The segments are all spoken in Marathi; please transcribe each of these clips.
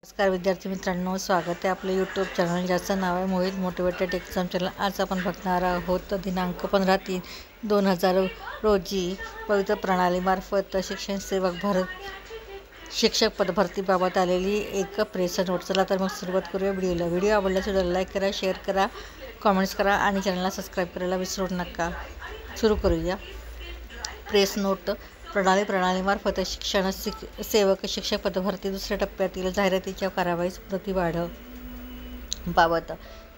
नमस्कार विद्यार्थी मित्रांनो, स्वागत आहे आपलं यूट्यूब चॅनल ज्याचं नाव आहे मोहित मोटिवेटेड एक्झाम चॅनल। आज आपण बघणार आहोत दिनांक 15/3/2000 रोजी पवित्र प्रणालीमार्फत शिक्षण सेवक शिक्षक पदभरतीबाबत आलेली एक प्रेस नोट। चला तर मग सुरुवात करूया व्हिडिओला। व्हिडिओ आवडल्यास व्हिडिओला लाईक करा, शेअर करा, कॉमेंट्स करा आणि चॅनलला सबस्क्राईब करायला विसरू नका। सुरू करूया। Press note. प्रणालीमार्फत शिक्षण सेवक शिक्षक पदभरती दुसऱ्या टप्प्यातील जाहिरातीच्या कारवाईस प्रतिवाढ बाबत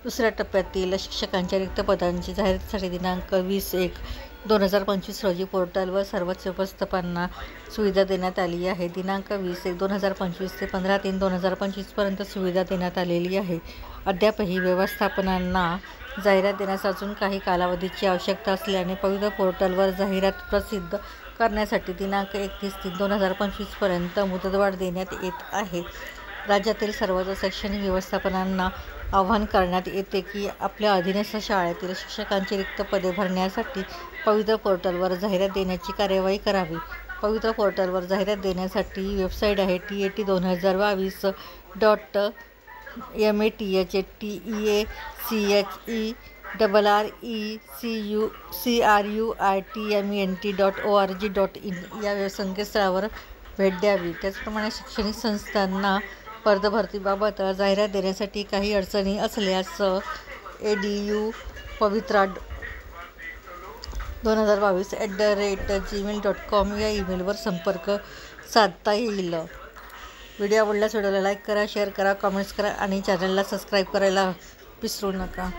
दुसऱ्या टप्प्यातील शिक्षकांच्या रिक्त पदांची जाहिरातीसाठी दिनांक 20/1/2025 रोजी पोर्टलवर सर्वच व्यवस्थापनांना सुविधा देण्यात आली आहे। दिनांक 20/1/2025 ते 15/3/2025 पर्यंत सुविधा देण्यात आलेली आहे। अद्यापही व्यवस्थापनांना जाहिरात देण्यास अजून काही कालावधीची आवश्यकता असल्याने पवित्र पोर्टलवर जाहिरात प्रसिद्ध करण्यासाठी दिनांक 31/3/2025 पर्यंत मुदतवाढ देण्यात येत आहे। राज्यातील सर्वच शैक्षणिक व्यवस्थापनांना आवाहन करण्यात येते की आपल्या अधीनस्थ शाळेतील शिक्षकांची रिक्त पदे भरण्यासाठी पवित्र पोर्टलवर जाहिरात देण्याची कार्यवाही करावी। पवित्र पोर्टलवर जाहिरात देण्यासाठी वेबसाईट आहे TET.METHRECRUITMENT.org.in या संकेतस्थळावर भेट द्यावी। त्याचप्रमाणे शैक्षणिक संस्थांना पदभरतीबाबत जाहिरात देण्यासाठी काही अडचणी असल्यास edupavitra2022@gmail.com या ईमेलवर संपर्क साधता येईल। व्हिडिओ आवडल्यास व्हिडिओला लाईक करा, शेअर करा, कॉमेंट्स करा आणि चॅनलला सबस्क्राईब करायला विसरू नका।